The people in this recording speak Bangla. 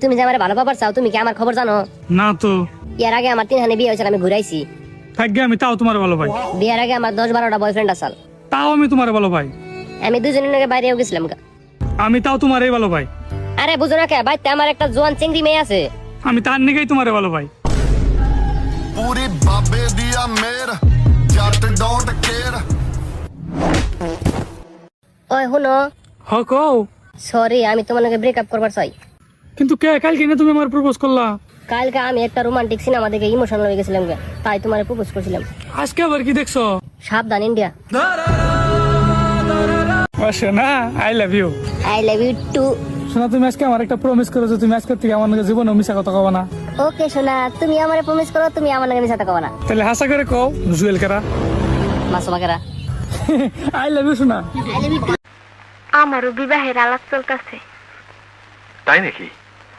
তুমি যে আমার ভালো খবর চাও, তুমি কি আমার খবর জানো? না তো। এর আগে আমার 3 বিয়ে হয়েছিল, আমি ঘুরাইছি। থাকবে, আমি তাও তোমার ভালো ভাই। বিয়ের আগে আমার 10-12টা বয়ফ্রেন্ড আসাল। তাও আমি তোমার ভালো ভাই। আমি 2 জনের লগে বাইরেও গেছিলাম। আমি তাও তোমারই ভালো ভাই। আরে বুঝো না কে, বাইতে আমার একটা জোয়ান চিংড়ি মেয়ে আছে। আমি তার নিকেই তোমার ভালো ভাই। पूरी बाबे दिया मेरा जट डोंट केयर ওই শুনো, হ কও। সরি, আমি তোমার লগে ব্রেকআপ করবার চাই। কিন্তু কে কালকে না তুমি আমার প্রপোজ করলা? কালকে আমি একটা রোমান্টিক সিনেমা দেখে ইমোশনাল হয়ে গেছিলাম, তাই তোমারে প্রপোজ করছিলাম। আজকে আবার কি দেখছো? সাবধান ইন্ডিয়া। শোনা, I love you. I love you too. শোনা, তুমি আজকে আমার একটা প্রমিস করেছো, তুমি আজকে থেকে আমার লগে জীবনে মিশা কথা কবা না। ওকে সোনা, তুমি আমারে প্রমিস করো, তুমি আমার লগে মিশাতে কবা না। তাহলে হাসা করে কও, জুয়েল কারা। মাসুমা কেরা। আই লাভ ইউ শোনা। আমারও বিবাহের আলাপ চলতেছে। তাই নাকি?